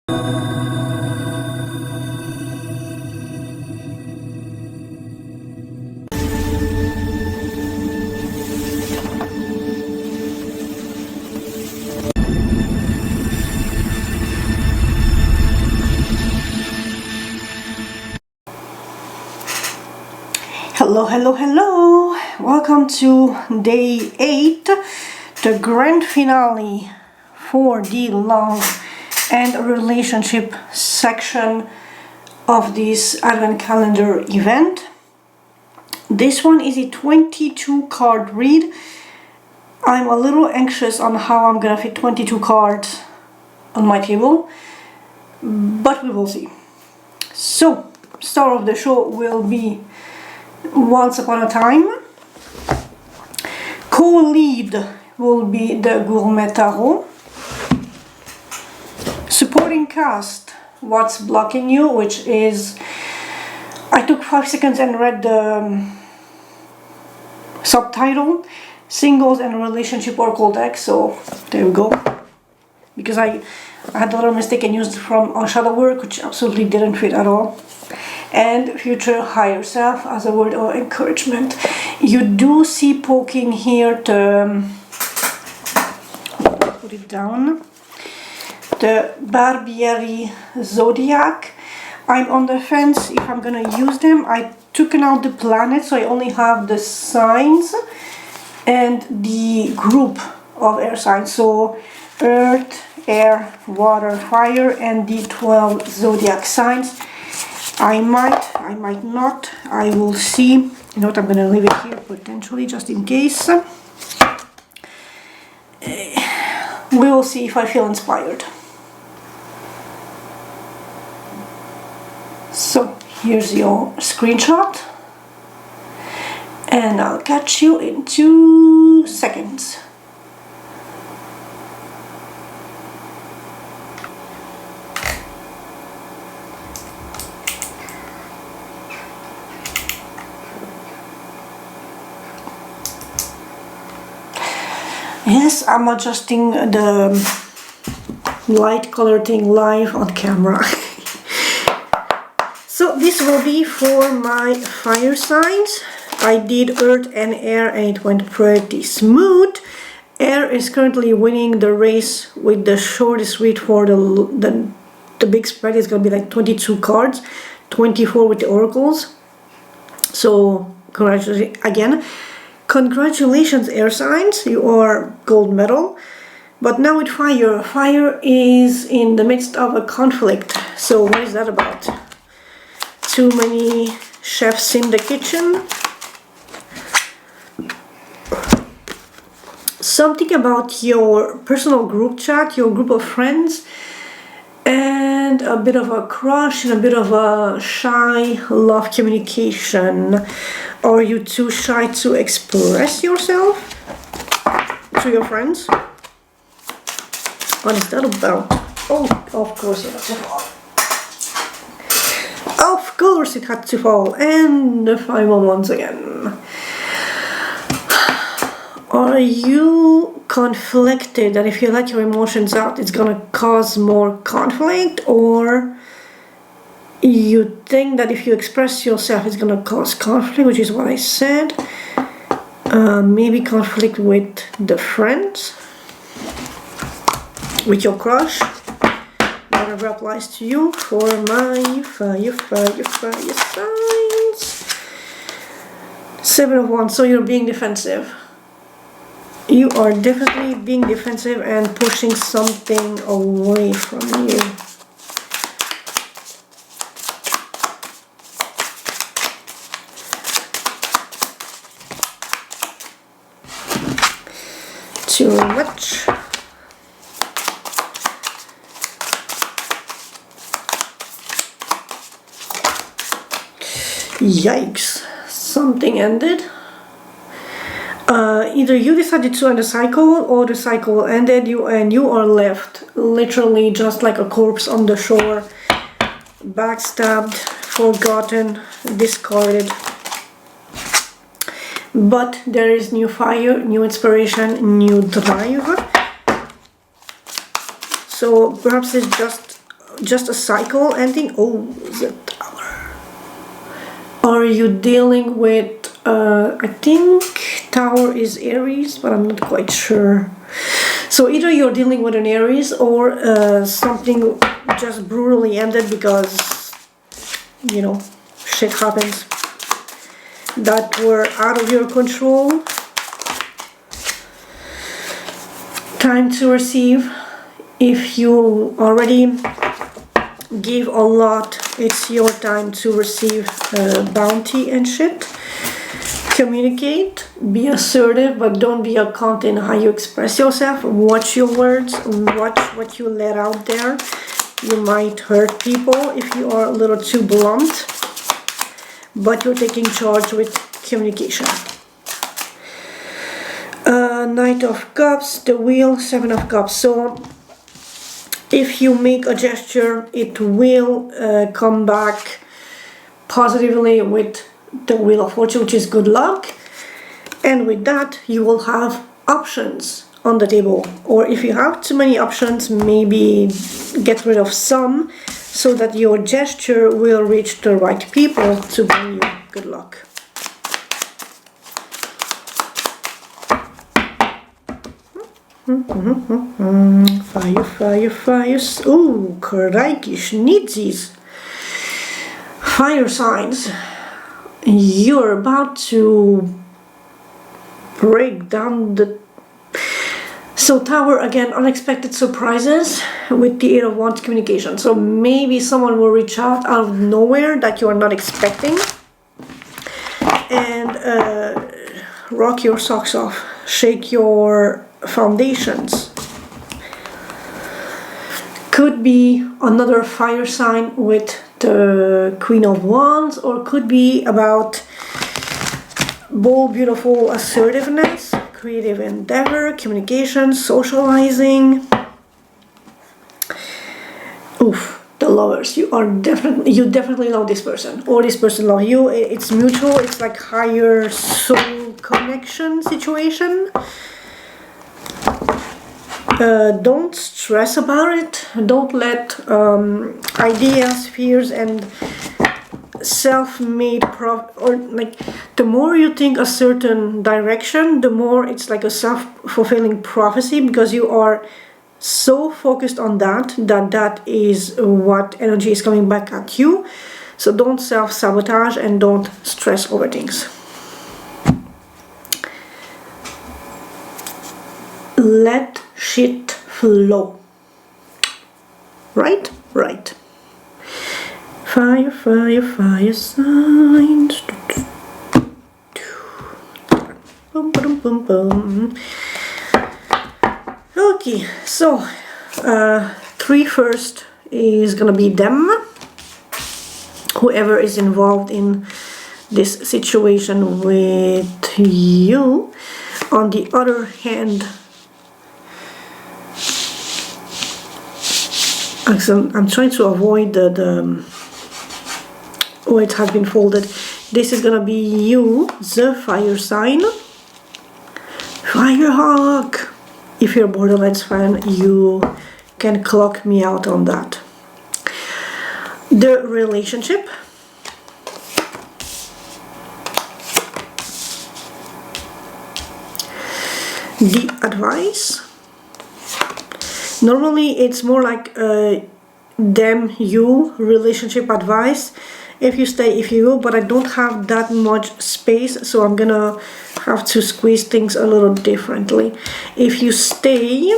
Hello, welcome to day 8, the grand finale for the love and relationship section of this advent calendar event. This one is a 22 card read. I'm a little anxious on how I'm gonna fit 22 cards on my table, but we will see. So, star of the show will be Once Upon a Time. Co-lead will be the Gourmet Tarot. Supporting cast, What's Blocking You, which is, I took 5 seconds and read the subtitle, Singles and Relationship Oracle deck, so there we go. Because I had a little mistake and used it from shadow work, which absolutely didn't fit at all. And future higher self as a word of encouragement. You do see poking here to put it down, the Barbieri Zodiac. I'm on the fence if I'm gonna use them. I took out the planets, so I only have the signs and the group of air signs, so earth, air, water, fire, and the 12 zodiac signs. I might not, I will see. You know what, I'm gonna leave it here potentially just in case. We will see if I feel inspired. So here's your screenshot, and I'll catch you in 2 seconds. Yes, I'm adjusting the light color thing live on camera. So this will be for my fire signs. I did earth and air and it went pretty smooth. Air is currently winning the race with the shortest read for the big spread. Is going to be like 22 cards, 24 with the oracles. So congratulations air signs, you are gold medal. But now with fire, fire is in the midst of a conflict. So what is that about? Too many chefs in the kitchen? Something about your personal group chat, your group of friends, and a bit of a crush and a bit of a shy love communication. Are you too shy to express yourself to your friends? What is that about? Oh, of course it had to fall. Of course it had to fall. And the final once again. Are you conflicted that if you let your emotions out it's gonna cause more conflict, or you think that if you express yourself it's gonna cause conflict, which is what I said? Maybe conflict with the friends, with your crush, whatever applies to you. For my fire signs, 7 of Wands. So you're being defensive. You are definitely being defensive and pushing something away from you. Too much. Yikes, something ended. Either you decided to end the cycle or the cycle ended you and you are left literally just like a corpse on the shore, backstabbed, forgotten, discarded. But there is new fire, new inspiration, new drive. So perhaps it's just just a cycle ending? Oh, the Tower. Are you dealing with, I think Tower is Aries, but I'm not quite sure. So either you're dealing with an Aries or something just brutally ended because, you know, shit happens that were out of your control. Time to receive. If you already give a lot, it's your time to receive bounty and shit. Communicate, be assertive, but don't be a cunt in how you express yourself. Watch your words, watch what you let out there. You might hurt people if you are a little too blunt, but you're taking charge with communication. Knight of Cups, the Wheel, Seven of Cups. So if you make a gesture, it will come back positively with the Wheel of Fortune, which is good luck. And with that, you will have options on the table. Or if you have too many options, maybe get rid of some so that your gesture will reach the right people to bring you good luck. Fire, fire, fire. Ooh, crikey, schnitzis. Fire signs. You're about to break down the... So Tower, again, unexpected surprises with the Eight of Wands, communication. So maybe someone will reach out of nowhere that you are not expecting and rock your socks off, shake your foundations. Could be another fire sign with the Queen of Wands, or could be about bold, beautiful assertiveness, creative endeavor, communication, socializing. Oof, the Lovers. You definitely love this person, or this person loves you. It's mutual. It's like higher soul connection situation. Don't stress about it. Don't let ideas, fears, and self-made the more you think a certain direction, the more it's like a self-fulfilling prophecy, because you are so focused on that is what energy is coming back at you. So don't self-sabotage and don't stress over things. Let shit flow. Right? Right. Fire, fire, fire signs. Boom, boom, boom, boom. Okay, so 3 first is gonna be them. Whoever is involved in this situation with you. On the other hand, I'm trying to avoid the oh, it has been folded. This is gonna be you, the fire sign. Firehawk. If you're a Borderlands fan, you can clock me out on that. The relationship. The advice. Normally it's more like them, you, relationship advice. If you stay, if you go, but I don't have that much space, so I'm gonna have to squeeze things a little differently. If you stay,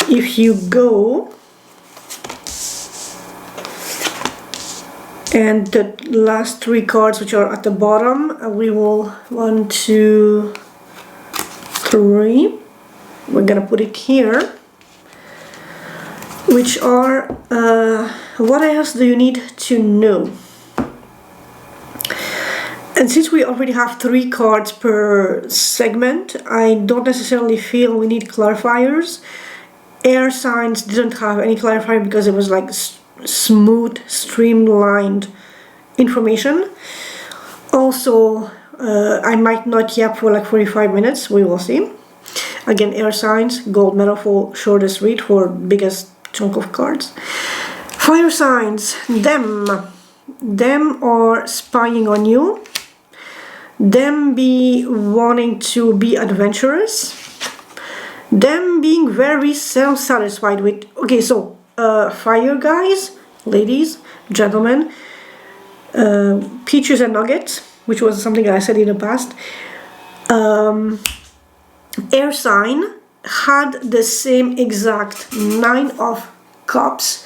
if you go, and the last 3 cards which are at the bottom, we will 1, 2, 3. We're gonna put it here, which are what else do you need to know? And since we already have 3 cards per segment, I don't necessarily feel we need clarifiers. Air signs didn't have any clarifier because it was like smooth, streamlined information. Also, I might not yap for like 45 minutes, we will see. Again, air signs, gold medal for shortest read for biggest chunk of cards. Fire signs, them are spying on you. Them be wanting to be adventurous. Them being very self-satisfied with, okay, so fire guys, ladies, gentlemen, peaches and nuggets, which was something I said in the past. Air sign had the same exact 9 of cups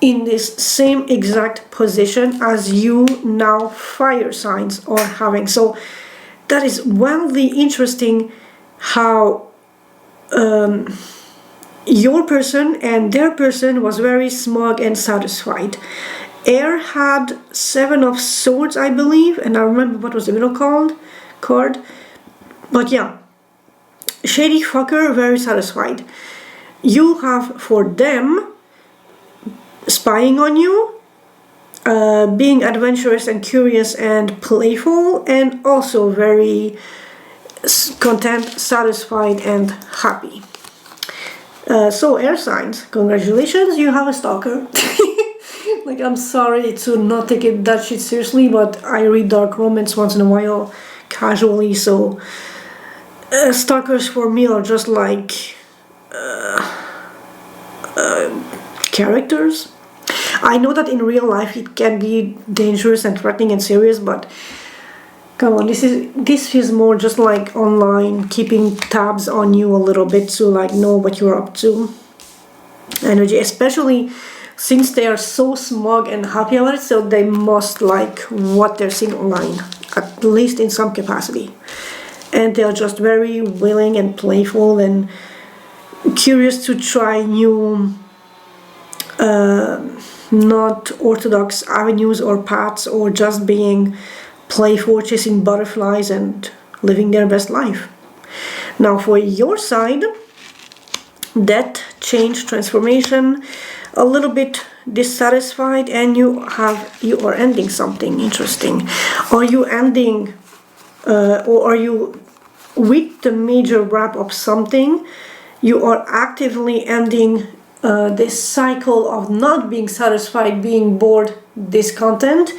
in this same exact position as you now fire signs are having. So that is wildly interesting how your person and their person was very smug and satisfied. Air had 7 of swords, I believe, and I remember what was the middle card. But yeah, shady fucker, very satisfied. You have for them spying on you, being adventurous and curious and playful, and also very content, satisfied, and happy. So air signs, congratulations, you have a stalker. Like, I'm sorry to not take it that shit seriously, but I read dark romance once in a while casually, so stalkers for me are just like characters. I know that in real life it can be dangerous and threatening and serious, but come on, this feels more just like online, keeping tabs on you a little bit to like know what you're up to. Energy, especially since they are so smug and happy about it, so they must like what they're seeing online, at least in some capacity. And they are just very willing and playful and curious to try new not orthodox avenues or paths, or just being playful, chasing butterflies and living their best life. Now for your side, death, change, transformation, a little bit dissatisfied, and you are ending something interesting. Are you ending or are you with the major wrap of something? You are actively ending this cycle of not being satisfied, being bored, discontent,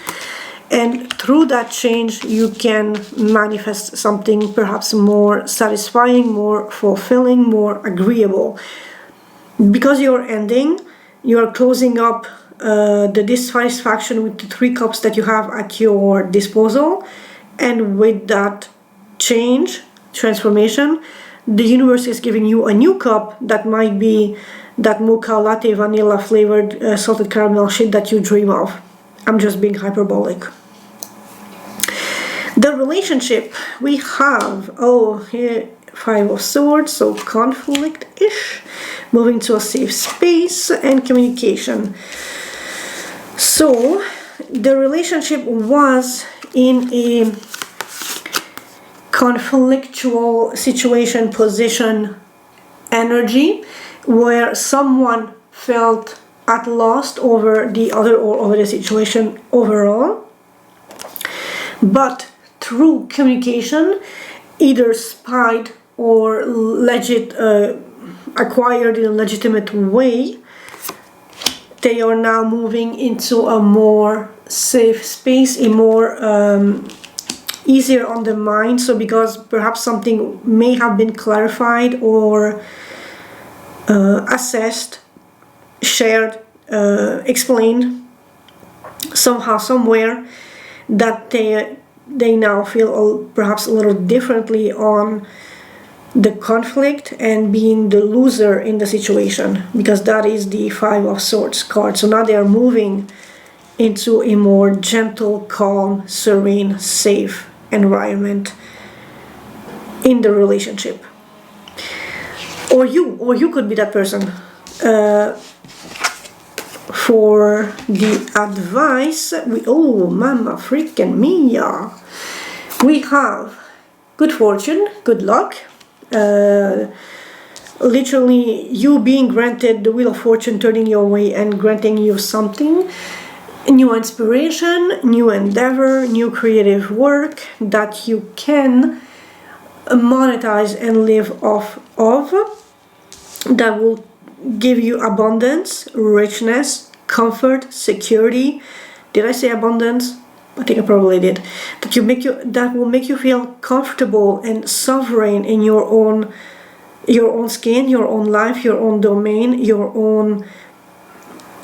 and through that change you can manifest something perhaps more satisfying, more fulfilling, more agreeable. Because you're ending, you're closing up the dissatisfaction with the 3 cups that you have at your disposal, and with that change, transformation, the universe is giving you a new cup that might be that mocha latte vanilla flavored salted caramel shit that you dream of. I'm just being hyperbolic. The relationship we have, here 5 of swords, so conflict-ish, moving to a safe space and communication. So the relationship was in a conflictual situation, position, energy, where someone felt at loss over the other or over the situation overall, but through communication, either spied or acquired in a legitimate way, they are now moving into a more safe space, a more easier on the mind. So because perhaps something may have been clarified or assessed, shared, explained somehow, somewhere, that they now feel perhaps a little differently on the conflict and being the loser in the situation, because that is the 5 of Swords card. So now they are moving into a more gentle, calm, serene, safe environment in the relationship. Or you could be that person. For the advice, mama freaking mia, we have good fortune, good luck, literally you being granted the wheel of fortune turning your way and granting you something, new inspiration, new endeavor, new creative work that you can monetize and live off of, that will give you abundance, richness, comfort, security. Did I say abundance? I think I probably did. That will make you feel comfortable and sovereign in your own skin, your own life, your own domain, your own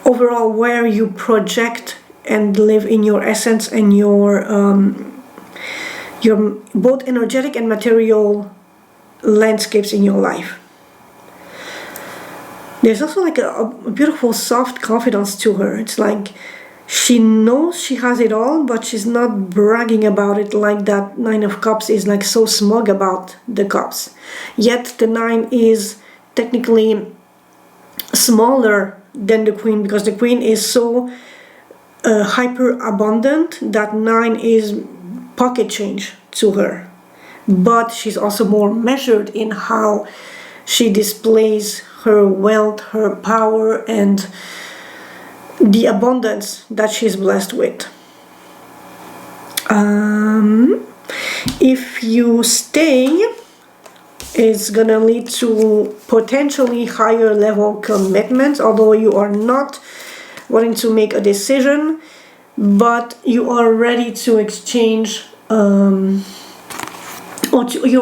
overall, where you project and live in your essence and your both energetic and material landscapes in your life. There's also like a beautiful soft confidence to her. It's like she knows she has it all, but she's not bragging about it like that Nine of Cups is like so smug about the cups. Yet the Nine is technically smaller than the Queen, because the Queen is so hyper abundant that Nine is pocket change to her. But she's also more measured in how she displays her wealth, her power, and the abundance that she's blessed with. If you stay, it's gonna lead to potentially higher level commitments, although you are not wanting to make a decision, but you are ready to exchange, you're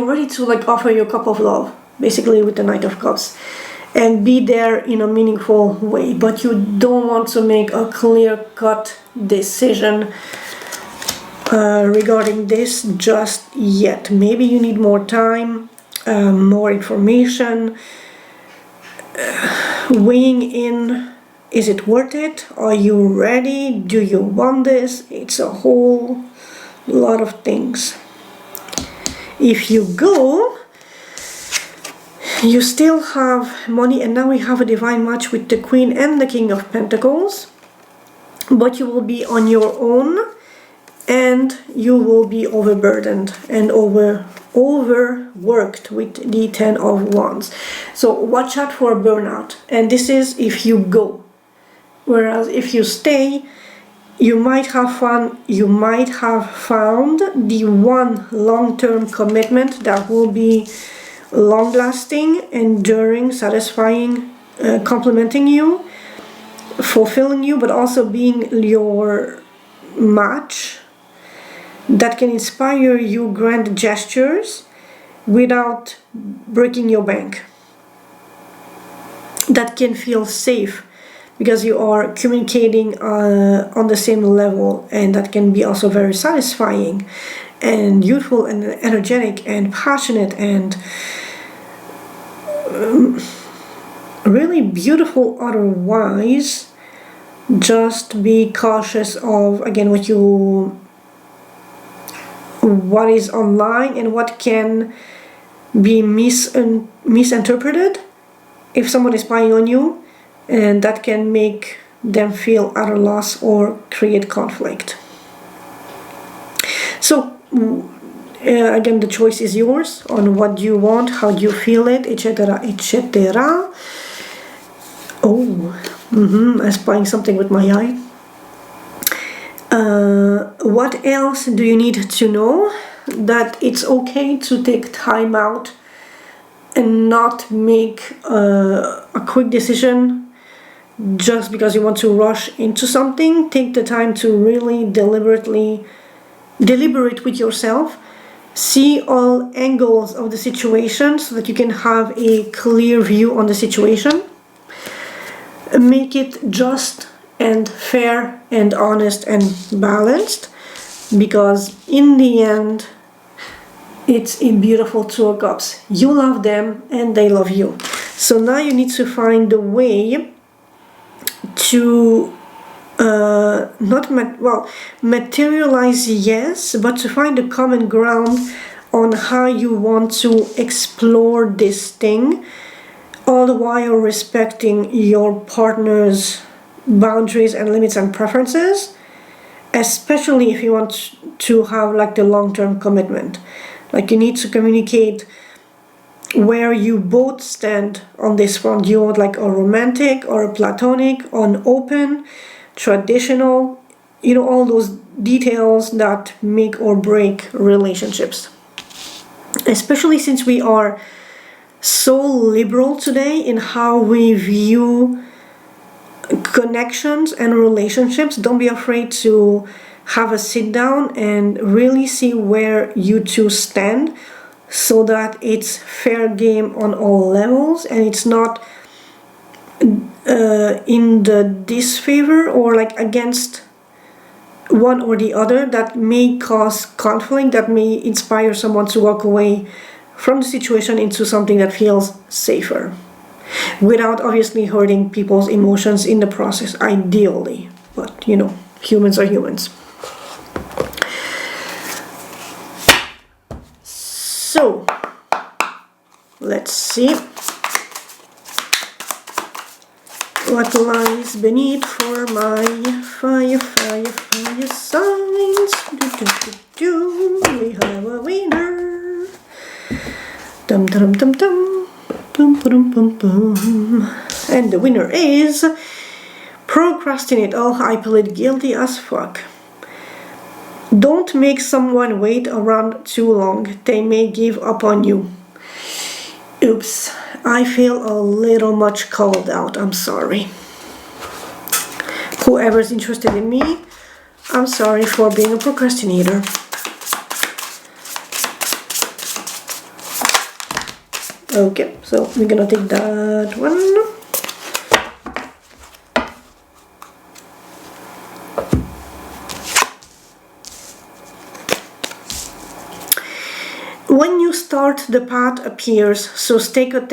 ready to like offer your cup of love, basically, with the Knight of Cups, and be there in a meaningful way. But you don't want to make a clear-cut decision regarding this just yet. Maybe you need more time, more information, weighing in. Is it worth it? Are you ready? Do you want this? It's a whole lot of things. If you go, you still have money, and now we have a divine match with the Queen and the King of Pentacles, but you will be on your own, and you will be overburdened and overworked with the Ten of Wands. So watch out for burnout, and this is if you go. Whereas if you stay, you might have fun, you might have found the one long-term commitment that will be long-lasting, enduring, satisfying, complementing you, fulfilling you, but also being your match, that can inspire you grand gestures without breaking your bank, that can feel safe because you are communicating on the same level, and that can be also very satisfying and youthful and energetic and passionate and really beautiful otherwise. Just be cautious of, again, what is online and what can be misinterpreted if someone is spying on you, and that can make them feel at a loss or create conflict. So again, the choice is yours on what you want, how you feel it, etc., etc. I'm spying something with my eye. What else do you need to know? That it's okay to take time out and not make a quick decision just because you want to rush into something. Take the time to really deliberate with yourself. See all angles of the situation so that you can have a clear view on the situation. Make it just and fair and honest and balanced, because in the end it's a beautiful Two of Cups. You love them and they love you. So now you need to find a way to materialize, yes, but to find a common ground on how you want to explore this thing, all the while respecting your partner's boundaries and limits and preferences, especially if you want to have like the long-term commitment. Like, you need to communicate where you both stand on this front. Do you want like a romantic or a platonic, an open, traditional, all those details that make or break relationships. especially since we are so liberal today in how we view connections and relationships. Don't be afraid to have a sit down and really see where you two stand, so that it's fair game on all levels and it's not in the disfavor or like against one or the other, that may cause conflict, that may inspire someone to walk away from the situation into something that feels safer, without obviously hurting people's emotions in the process, ideally. But you know, humans are humans. So let's see what lies beneath for my fire signs. We have a winner. Dum dum dum dum. Boom boom boom boom. And the winner is procrastinate. Oh, I plead guilty as fuck. Don't make someone wait around too long. They may give up on you. Oops, I feel a little much called out. I'm sorry. Whoever's interested in me, I'm sorry for being a procrastinator. Okay, so we're gonna take that one. When you start, the path appears, so take a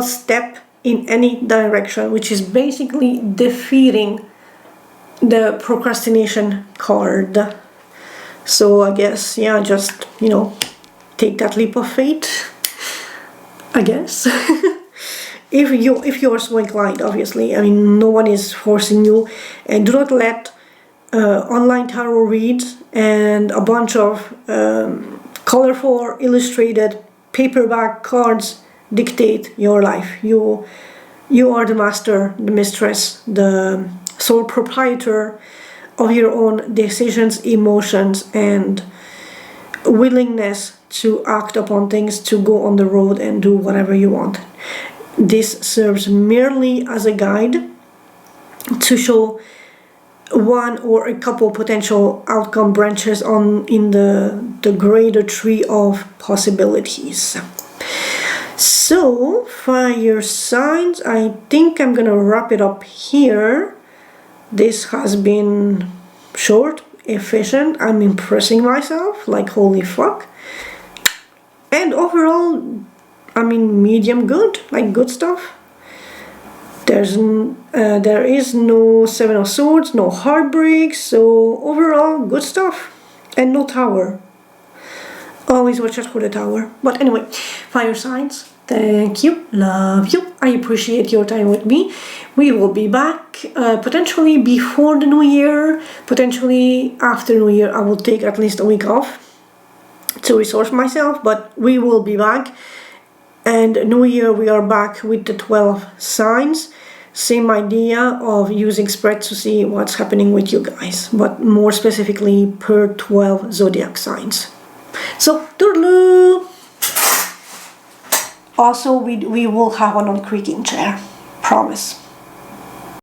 step in any direction, which is basically defeating the procrastination card. So I guess, yeah, just, you know, take that leap of faith, I guess. if you are so inclined, obviously. I mean, no one is forcing you, and do not let online tarot reads and a bunch of colorful illustrated paperback cards dictate your life. You are the master, the mistress, the sole proprietor of your own decisions, emotions, and willingness to act upon things, to go on the road and do whatever you want. This serves merely as a guide to show one or a couple potential outcome branches in the greater tree of possibilities. So, fire signs, I think I'm gonna wrap it up here. This has been short, efficient. I'm impressing myself like holy fuck. And overall, I mean, medium good, like good stuff. There is no Seven of Swords, no heartbreaks, so overall good stuff. And no tower. Always watch out for the tower. But anyway, fire signs, thank you, love you. I appreciate your time with me. We will be back potentially before the new year, potentially after new year. I will take at least a week off to resource myself, but we will be back. And new year we are back with the 12 signs. Same idea of using spreads to see what's happening with you guys, but more specifically per 12 zodiac signs. So, toodaloo! Also, we will have one on creaking chair. Promise.